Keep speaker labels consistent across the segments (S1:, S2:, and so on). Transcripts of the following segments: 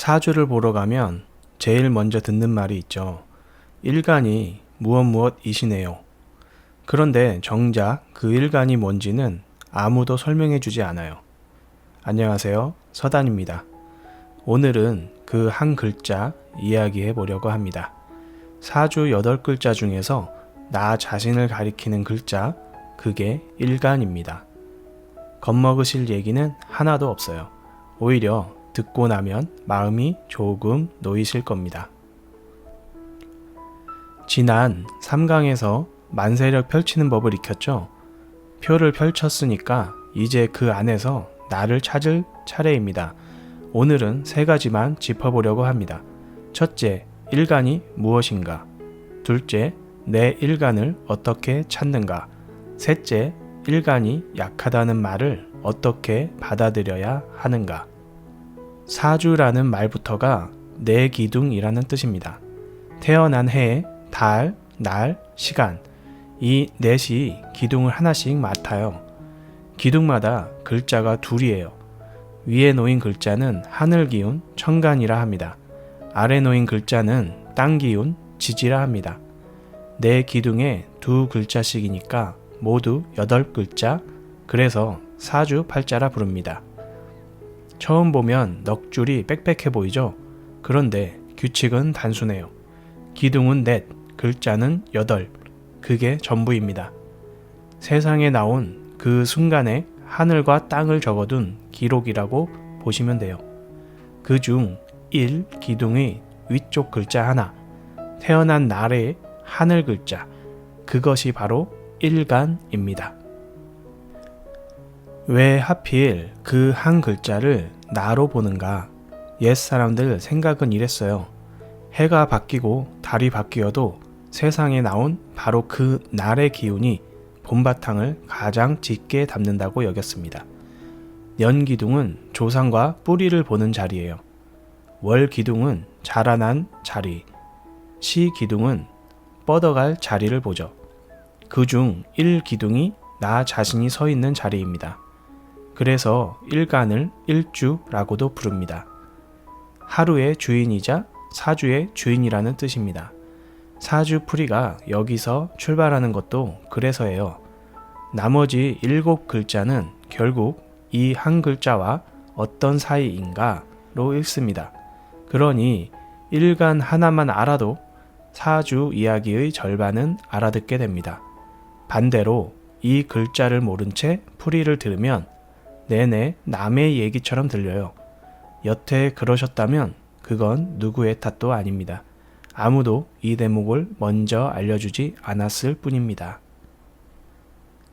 S1: 사주를 보러 가면 제일 먼저 듣는 말이 있죠. 일간이 무엇이시네요. 그런데 정작 그 일간이 뭔지는 아무도 설명해 주지 않아요. 안녕하세요. 서단입니다. 오늘은 그 한 글자 이야기해 보려고 합니다. 사주 8글자 중에서 나 자신을 가리키는 글자, 그게 일간입니다. 겁먹으실 얘기는 하나도 없어요. 오히려 듣고 나면 마음이 조금 놓이실 겁니다. 지난 3강에서 만세력 펼치는 법을 익혔죠. 표를 펼쳤으니까 이제 그 안에서 나를 찾을 차례입니다. 오늘은 3가지만 짚어보려고 합니다. 첫째, 일간이 무엇인가? 둘째, 내 일간을 어떻게 찾는가? 셋째, 일간이 약하다는 말을 어떻게 받아들여야 하는가? 사주라는 말부터가 내 기둥이라는 뜻입니다. 태어난 해, 달, 날, 시간, 이 넷이 기둥을 하나씩 맡아요. 기둥마다 글자가 둘이에요. 위에 놓인 글자는 하늘 기운, 천간이라 합니다. 아래 놓인 글자는 땅 기운, 지지라 합니다. 내 기둥에 2글자씩이니까 모두 8글자, 그래서 사주 팔자라 부릅니다. 처음 보면 넋줄이 빽빽해 보이죠? 그런데 규칙은 단순해요. 기둥은 4, 글자는 8, 그게 전부입니다. 세상에 나온 그 순간에 하늘과 땅을 적어둔 기록이라고 보시면 돼요. 그중 1 기둥의 위쪽 글자 하나, 태어난 날의 하늘 글자, 그것이 바로 일간입니다. 왜 하필 그 한 글자를 나로 보는가? 옛사람들 생각은 이랬어요. 해가 바뀌고 달이 바뀌어도 세상에 나온 바로 그 날의 기운이 본바탕을 가장 짙게 담는다고 여겼습니다. 년기둥은 조상과 뿌리를 보는 자리예요. 월기둥은 자라난 자리, 시기둥은 뻗어갈 자리를 보죠. 그중 1기둥이 나 자신이 서 있는 자리입니다. 그래서 일간을 일주라고도 부릅니다. 하루의 주인이자 사주의 주인이라는 뜻입니다. 사주 풀이가 여기서 출발하는 것도 그래서예요. 나머지 7글자는 결국 이 한 글자와 어떤 사이인가로 읽습니다. 그러니 일간 하나만 알아도 사주 이야기의 절반은 알아듣게 됩니다. 반대로 이 글자를 모른 채 풀이를 들으면 내내 남의 얘기처럼 들려요. 여태 그러셨다면 그건 누구의 탓도 아닙니다. 아무도 이 대목을 먼저 알려주지 않았을 뿐입니다.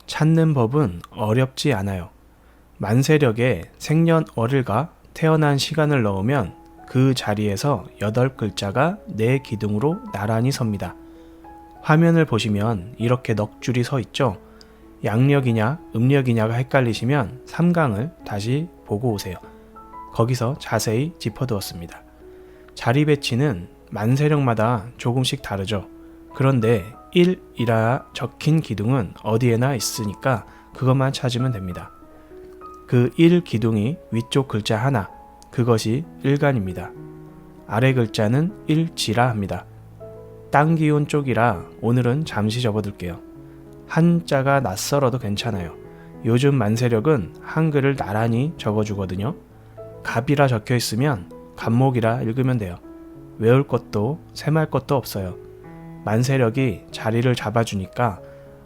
S1: 찾는 법은 어렵지 않아요. 만세력에 생년월일과 태어난 시간을 넣으면 그 자리에서 8글자가 내 기둥으로 나란히 섭니다. 화면을 보시면 이렇게 넋줄이 서 있죠. 양력이냐 음력이냐가 헷갈리시면 3강을 다시 보고 오세요. 거기서 자세히 짚어두었습니다. 자리 배치는 만세력마다 조금씩 다르죠. 그런데 1이라 적힌 기둥은 어디에나 있으니까 그것만 찾으면 됩니다. 그 1 기둥이 위쪽 글자 하나, 그것이 일간입니다. 아래 글자는 일지라 합니다. 땅 기운 쪽이라 오늘은 잠시 접어둘게요. 한자가 낯설어도 괜찮아요. 요즘 만세력은 한글을 나란히 적어주거든요. 갑이라 적혀 있으면 갑목이라 읽으면 돼요. 외울 것도 셈할 것도 없어요. 만세력이 자리를 잡아주니까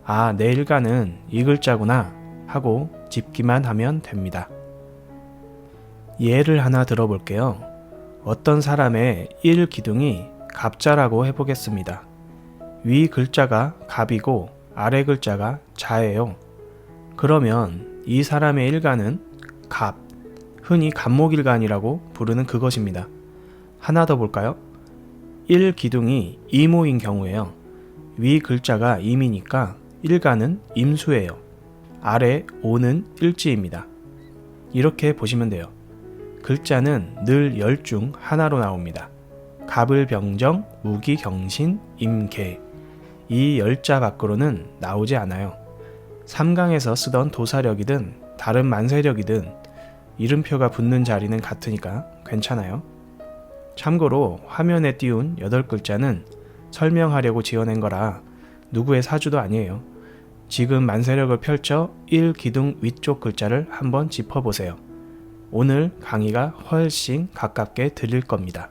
S1: 아, 내 일간은 이 글자구나 하고 짚기만 하면 됩니다. 예를 하나 들어볼게요. 어떤 사람의 1 기둥이 갑자라고 해보겠습니다. 위 글자가 갑이고 아래 글자가 자예요. 그러면 이 사람의 일간은 갑, 흔히 갑목일간이라고 부르는 그것입니다. 하나 더 볼까요? 1 기둥이 이모인 경우에요. 위 글자가 임이니까 일간은 임수예요. 아래 오는 일지입니다. 이렇게 보시면 돼요. 글자는 늘 10중 하나로 나옵니다. 갑을병정, 무기경신, 임계, 이 10자 밖으로는 나오지 않아요. 3강에서 쓰던 도사력이든 다른 만세력이든 이름표가 붙는 자리는 같으니까 괜찮아요. 참고로 화면에 띄운 8글자는 설명하려고 지어낸 거라 누구의 사주도 아니에요. 지금 만세력을 펼쳐 1기둥 위쪽 글자를 한번 짚어보세요. 오늘 강의가 훨씬 가깝게 들릴 겁니다.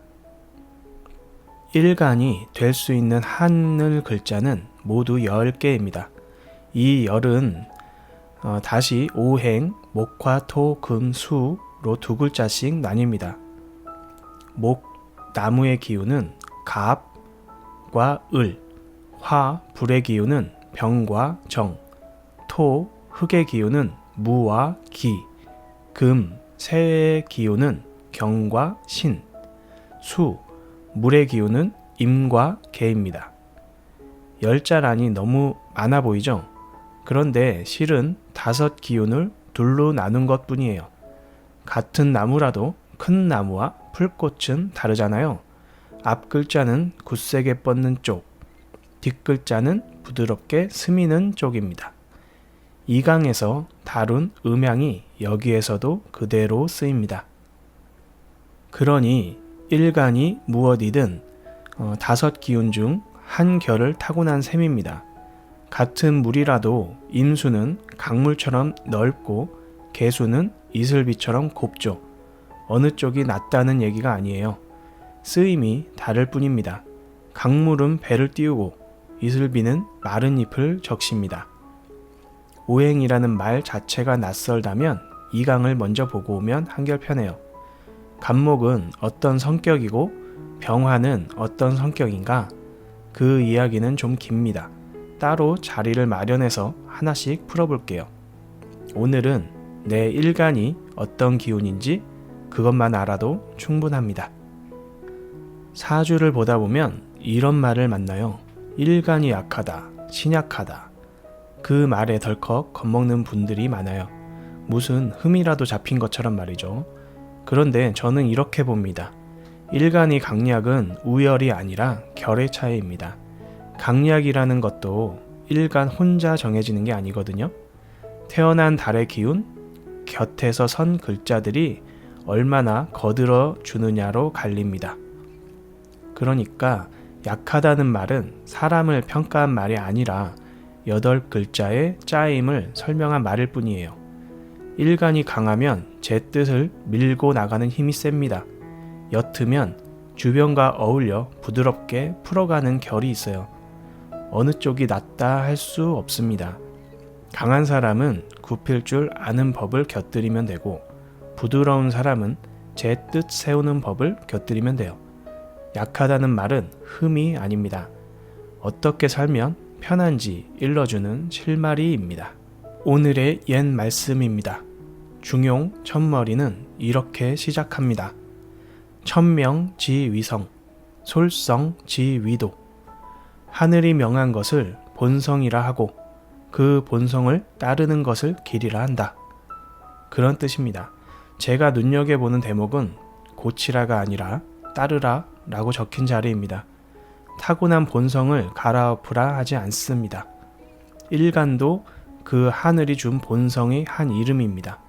S1: 일간이 될 수 있는 하늘 글자는 모두 10개입니다. 이 10은 다시 오행, 목화, 토, 금, 수로 두 글자씩 나뉩니다. 목, 나무의 기운은 갑과 을, 화, 불의 기운은 병과 정, 토, 흙의 기운은 무와 기, 금, 새의 기운은 경과 신, 수, 물의 기운은 임과 개입니다. 10자란이 너무 많아 보이죠? 그런데 실은 5기운을 둘로 나눈 것 뿐이에요. 같은 나무라도 큰 나무와 풀꽃은 다르잖아요. 앞 글자는 굳세게 뻗는 쪽, 뒷 글자는 부드럽게 스미는 쪽입니다. 이 강에서 다룬 음양이 여기에서도 그대로 쓰입니다. 그러니 일간이 무엇이든 5기운 중 한 결을 타고난 셈입니다. 같은 물이라도 임수는 강물처럼 넓고 개수는 이슬비처럼 곱죠. 어느 쪽이 낫다는 얘기가 아니에요. 쓰임이 다를 뿐입니다. 강물은 배를 띄우고 이슬비는 마른 잎을 적십니다. 오행이라는 말 자체가 낯설다면 이 강을 먼저 보고 오면 한결 편해요. 간목은 어떤 성격이고 병화는 어떤 성격인가? 그 이야기는 좀 깁니다. 따로 자리를 마련해서 하나씩 풀어볼게요. 오늘은 내 일간이 어떤 기운인지 그것만 알아도 충분합니다. 사주를 보다 보면 이런 말을 만나요. 일간이 약하다, 신약하다. 그 말에 덜컥 겁먹는 분들이 많아요. 무슨 흠이라도 잡힌 것처럼 말이죠. 그런데 저는 이렇게 봅니다. 일간이 강약은 우열이 아니라 결의 차이입니다. 강약이라는 것도 일간 혼자 정해지는 게 아니거든요. 태어난 달의 기운, 곁에서 선 글자들이 얼마나 거들어 주느냐로 갈립니다. 그러니까 약하다는 말은 사람을 평가한 말이 아니라 8글자의 짜임을 설명한 말일 뿐이에요. 일간이 강하면 제 뜻을 밀고 나가는 힘이 셉니다. 옅으면 주변과 어울려 부드럽게 풀어가는 결이 있어요. 어느 쪽이 낫다 할 수 없습니다. 강한 사람은 굽힐 줄 아는 법을 곁들이면 되고 부드러운 사람은 제 뜻 세우는 법을 곁들이면 돼요. 약하다는 말은 흠이 아닙니다. 어떻게 살면 편한지 일러주는 실마리입니다. 오늘의 옛 말씀입니다. 중용 첫머리는 이렇게 시작합니다. 천명지위성, 솔성지위도. 하늘이 명한 것을 본성이라 하고 그 본성을 따르는 것을 길이라 한다. 그런 뜻입니다. 제가 눈여겨보는 대목은 고치라가 아니라 따르라 라고 적힌 자리입니다. 타고난 본성을 갈아엎으라 하지 않습니다. 일간도 그 하늘이 준 본성의 한 이름입니다.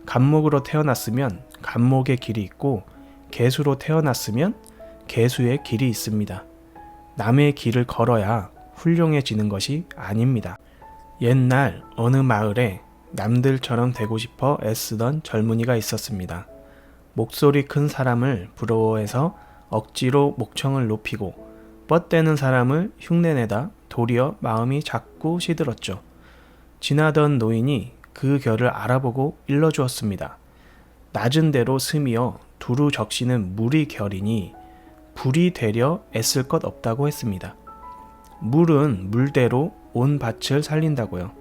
S1: 간목으로 태어났으면 간목의 길이 있고 개수로 태어났으면 개수의 길이 있습니다. 남의 길을 걸어야 훌륭해지는 것이 아닙니다. 옛날 어느 마을에 남들처럼 되고 싶어 애쓰던 젊은이가 있었습니다. 목소리 큰 사람을 부러워해서 억지로 목청을 높이고 뻗대는 사람을 흉내내다 도리어 마음이 자꾸 시들었죠. 지나던 노인이 그 결을 알아보고 일러주었습니다. 낮은 대로 스미어 두루 적시는 물이 결이니 불이 되려 애쓸 것 없다고 했습니다. 물은 물대로 온 밭을 살린다고요.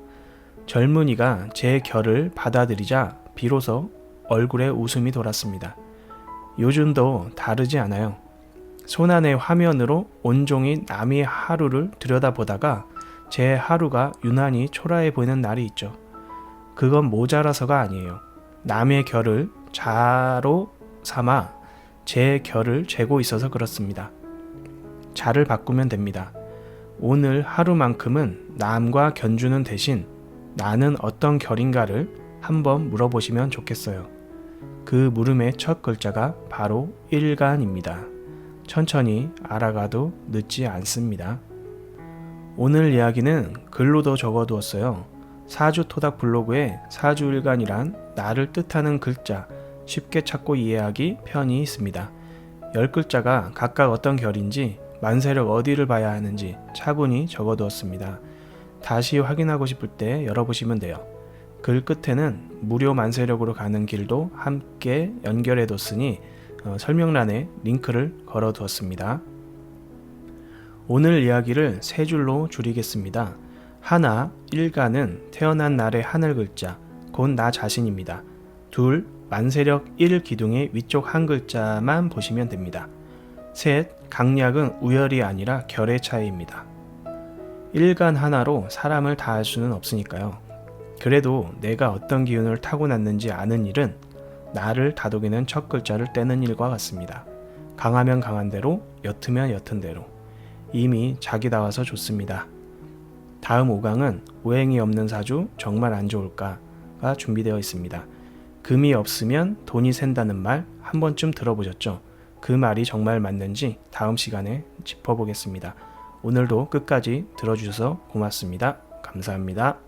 S1: 젊은이가 제 결을 받아들이자 비로소 얼굴에 웃음이 돌았습니다. 요즘도 다르지 않아요. 손안의 화면으로 온종일 남의 하루를 들여다보다가 제 하루가 유난히 초라해 보이는 날이 있죠. 그건 모자라서가 아니에요. 남의 결을 자로 삼아 제 결을 재고 있어서 그렇습니다. 자를 바꾸면 됩니다. 오늘 하루만큼은 남과 견주는 대신 나는 어떤 결인가를 한번 물어보시면 좋겠어요. 그 물음의 첫 글자가 바로 일간입니다. 천천히 알아가도 늦지 않습니다. 오늘 이야기는 글로도 적어두었어요. 사주토닥 블로그에 사주일간이란 나를 뜻하는 글자 쉽게 찾고 이해하기 편이 있습니다. 10글자가 각각 어떤 결인지 만세력 어디를 봐야 하는지 차분히 적어두었습니다. 다시 확인하고 싶을 때 열어보시면 돼요. 글 끝에는 무료 만세력으로 가는 길도 함께 연결해뒀으니 설명란에 링크를 걸어두었습니다. 오늘 이야기를 세 줄로 줄이겠습니다. 하나, 일간은 태어난 날의 하늘 글자, 곧 나 자신입니다. 둘, 만세력 1 기둥의 위쪽 한 글자만 보시면 됩니다. 셋, 강약은 우열이 아니라 결의 차이입니다. 일간 하나로 사람을 다 알 수는 없으니까요. 그래도 내가 어떤 기운을 타고났는지 아는 일은 나를 다독이는 첫 글자를 떼는 일과 같습니다. 강하면 강한 대로, 옅으면 옅은 대로. 이미 자기다워서 좋습니다. 다음 5강은 오행이 없는 사주 정말 안 좋을까가 준비되어 있습니다. 금이 없으면 돈이 샌다는 말 한 번쯤 들어보셨죠? 그 말이 정말 맞는지 다음 시간에 짚어보겠습니다. 오늘도 끝까지 들어주셔서 고맙습니다. 감사합니다.